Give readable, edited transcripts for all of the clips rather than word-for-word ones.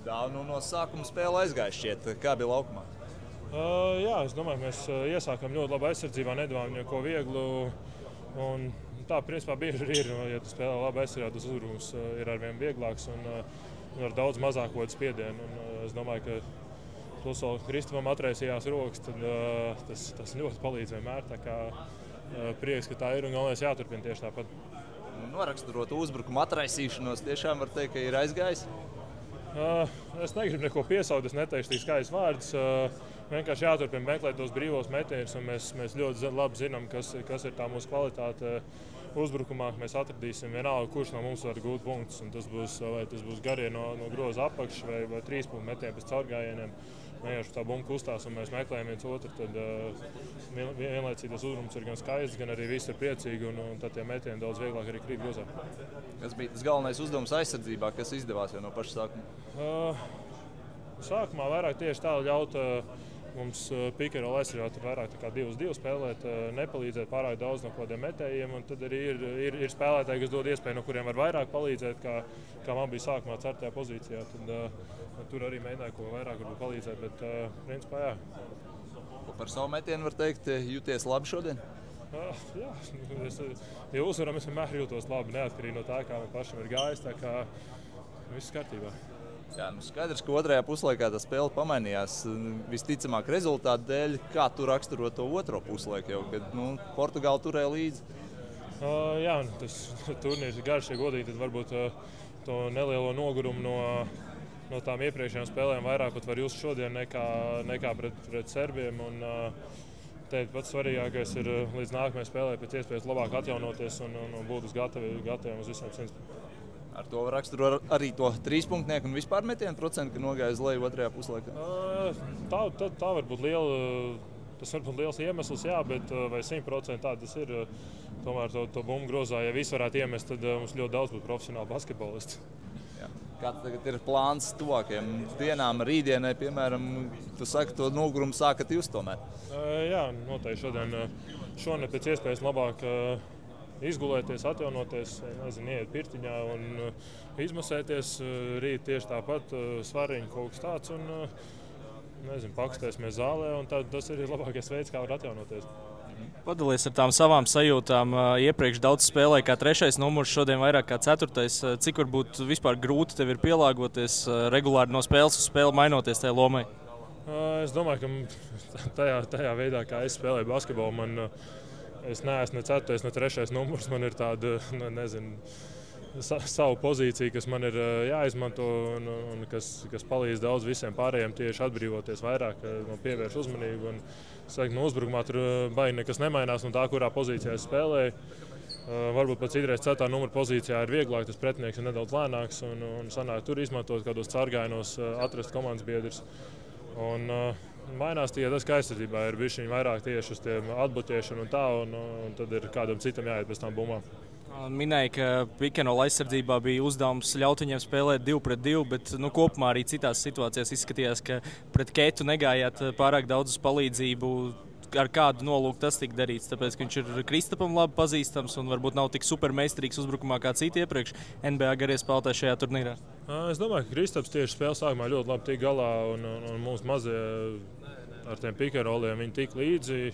Nu, no sākuma spēle aizgāja šķiet. Kā bija laukumā? Jā, es domāju, mēs iesākām ļoti labi aizsardzībā, nedavām neko vieglu. Un tā, principā, bieži arī ir, ja tu spēlē labi aizsardzībā, tas uzbrukums ir arvien vieglāks un ar daudz mazāku spiedienu. Un es domāju, ka plus vēl Kristupam atraisījās rokas, tad tas ļoti palīdz vienmēr. Tā kā prieks, ka tā ir un galvenais jāturpina tieši tāpat. Noraksturot uzbrukumu atraisīšanos, tiešām var teikt, ka ir aizgājis? Es negribu neko piesaukt, es neteikšu tik skaidrs vārdus. Vienkārši jāturpina meklēt tos brīvos metienus, un mēs ļoti labi zinām, kas ir tā mūsu kvalitāte uzbrukumā. Mēs atradīsim vienalga, kurš no mums var gūt punktus. Tas būs garie no groza apakšas vai 3 punktu metieni pēc caurgājieniem. Vienkārši tā bumba kustās, un mēs meklējam viens otru. Tad vienlaicīgi tas uzbrukums ir gan skaists, gan arī viss ir priecīgi, un tad tie metieni daudz vieglāk arī krīt grozā. Kas bija tas galvenais uzdevums aizsardzībā, kas izdevās jau no paša sākuma? Sākumā vairāk tieši tā ļaut mums pick-and-roll aizsardzībā vairāk 2-2 spēlēt, nepalīdzēt pārāk daudz no kādiem metējiem. Un tad arī ir spēlētāji, kas dod iespēju, no kuriem var vairāk palīdzēt, kā man bija sākumā 4. pozīcijā. Tad tur arī mēģināju ko vairāk palīdzēt, bet principā jā. Ko par savu metienu var teikt, jūties labi šodien? Jā, ja uzvaram, es vienmēr jūtos labi, neatkarīgi no tā, kā man pašam ir gājis, tā kā viss kārtībā. Jā, skaidrs, ka otrajā puslaikā tā spēle pamainījās visticamāk rezultātu dēļ. Kā tu raksturo to otro puslaiku jau, kad Portugāla turēja līdzi? Jā, tas turnīrs ir garš, ja godīgi, tad varbūt to nelielo nogurumu no tām iepriekšējām spēlēm vairāk pat var just šodien nekā pret serbiem. Te pats svarīgākais ir līdz nākamajai spēlē pēc iespējas labāk atjaunoties un būt gataviem uz visiem 100. Ar to var raksturot arī to 3-punktnieku un vispār metienu procentu, ka nogāja uz leju otrajā puslaikā? Tā var būt tas var būt liels iemesls, jā, bet vai 100% tā tas ir. Tomēr to bumbu grozā, ja viss varētu iemest, tad mums ļoti daudz būtu profesionāli basketbolisti. Kāds tagad ir plāns tuvākajām dienām, rītdienai, piemēram, tu saki, to nogurumu sākat jūs tomēr? Jā, noteikti šodien pēc iespējas labāk izgulēties, atjaunoties, iet pirtiņā un izmasēties. Rīt tieši tāpat svariņi kaut kas tāds un pakustēsimies zālē. Un tas ir labākais veids, kā var atjaunoties. Padalies ar tām savām sajūtām. Iepriekš daudz spēlēja kā 3. numurs, šodien vairāk kā 4. Cik varbūt vispār grūti tev ir pielāgoties regulāri no spēles uz spēli, mainoties tajā lomai? Es domāju, ka tajā veidā, kā es spēlēju basketbolu, es neesmu ne 4. ne 3. numurs. Man ir tāda, savu pozīciju, kas man ir jāizmanto un kas palīdz daudz visiem pārējiem tieši atbrīvoties vairāk, pievērš uzmanību. No uzbrukumā tur baigi nekas nemainās no tā, kurā pozīcijā es spēlēju. Varbūt pat citreiz 4. numura pozīcijā ir vieglāk, tas pretinieks ir nedaudz lēnāks un sanāk tur izmantot kādos caurgājienos, atrast komandas biedrus. Mainās tikai tas, ka aizsardzībā ir bišķiņ vairāk tieši uz tiem atbloķēšanu un tā, un tad ir kādam citam jāiet pēc tām bumbām. Minēja, ka pick-and-roll aizsardzībā bija uzdevums ļaut viņiem spēlēt 2-2, bet kopumā arī citās situācijās izskatījās, ka pret Ketu negājāt pārāk daudz uz palīdzību. Ar kādu nolūku tas tika darīts? Tāpēc, ka viņš ir Kristupam labi pazīstams un varbūt nav tik supermeistarīgs uzbrukumā kā citi iepriekš NBA garie spēlētāji šajā turnīrā. Es domāju, ka Kristaps tieši spēles sākumā ļoti labi tika galā un mūsu mazie ar tiem pick-and-rolliem viņi tika līdzi.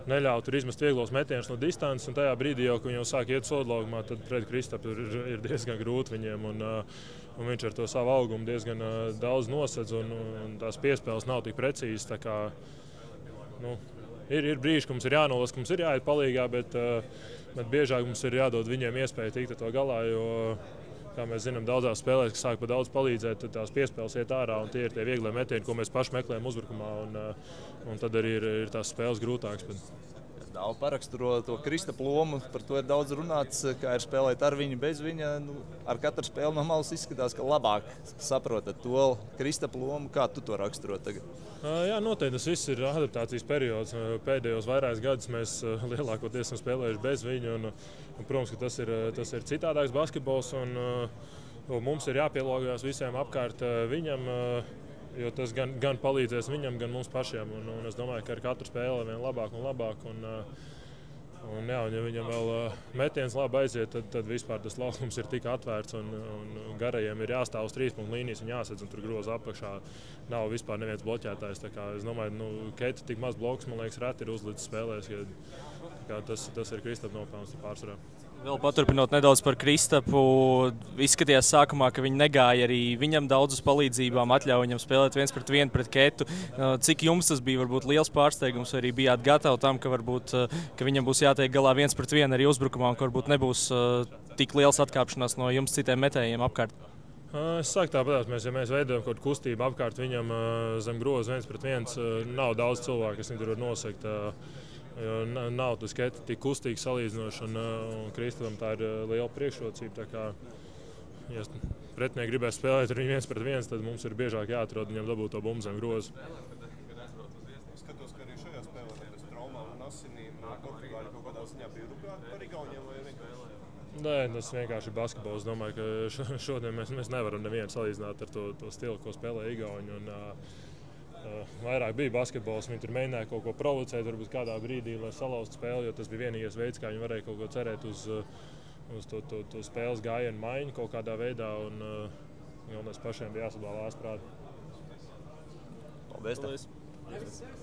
Neļauj tur izmest vieglos metienus no distances, un tajā brīdī jau, kad viņi jau sāk iet sodlaukumā, tad pret Kristapu ir diezgan grūti viņiem, un viņš ar to savu augumu diezgan daudz nosedz, un tās piespēles nav tik precīzas. Tā kā, ir brīži, ka mums ir jānolasa, ka mums ir jāiet palīgā, bet biežāk mums ir jādod viņiem iespēju tikt ar to galā, jo, kā mēs zinām, daudzās spēlēs, kas sāk pa daudz palīdzēt, tad tās piespēles iet ārā, un tie ir tie vieglie metieni, ko mēs paši meklējam uzbrukumā, un tad arī ir tās spēles grūtākas. Daudz paraksturo to Kristapu lomu, par to ir daudz runāts, kā ir spēlēt ar viņu, bez viņa. Ar katru spēli no malas izskatās, ka labāk saprotat to Kristapu lomu. Kā tu to raksturo tagad? Jā, noteikti tas viss ir adaptācijas periods. Pēdējos vairākus gadus mēs lielākoties esam spēlējuši bez viņu. Protams, ka tas ir citādāks basketbols, un mums ir jāpielāgojas visiem apkārt viņam, jo tas gan palīdzēs viņam, gan mums pašiem. Un es domāju, ka ar katru spēli vien labāk un labāk. Un, jā, un ja viņam vēl metiens labi aiziet, tad vispār tas laukums ir tik atvērts un garajiem ir jāstāv uz 3 punktu līnijas un jāsadz, un tur groza apakšā nav vispār neviens bloķētājs. Tā kā, es domāju, Keita tik maz bloks, man liekas, reti ir uzlicis spēlēs, ka tas ir Kristapa nopelns pārsvarā. Vēl paturpinot nedaudz par Kristapu, izskatījās sākumā, ka viņi negāja arī viņam daudz uz palīdzībām, atļauja viņam spēlēt 1-1 pret Keitu. Cik jums tas bija varbūt liels pārsteigums, vai arī bijāt gatavi tam, ka viņam būs jātiek galā 1-1 arī uzbrukumā, un ka varbūt nebūs tik liels atkāpšanās no jums citiem metējiem apkārt? Es saku tāpat, ja mēs veidojam kaut kādu kustību apkārt viņam zem groza 1-1, nav daudz cilvēku, kas viņu tur var nosegt. Nav tas Keita tik kustīgi salīdzinoši, un Kristapam tā ir liela priekšrocība. Tā kā, ja pretinieki gribēs spēlēt ar viņu 1-1, tad mums ir biežāk jāatrod viņam dabūt to bumbu zem groza. Skatos, ka arī šajā spēlē bez traumām un asinīm Portugāļi kaut kādā ziņā bija rupjāki par igauniem vai vienkārši? Nē, tas vienkārši ir basketbols. Es domāju, ka šodien mēs nevaram nevienu salīdzināt ar to stilu, ko spēlē igauņi. Vairāk bija basketbols, viņi tur mēģināja kaut ko provocēt, varbūt kādā brīdī, lai salauztu spēli, jo tas bija vienīgais veids, kā viņi varēja kaut ko cerēt uz to spēles gājienu maiņu kaut kādā veidā, un galvenais pašiem bija jāsadala āsprāti. Paldies!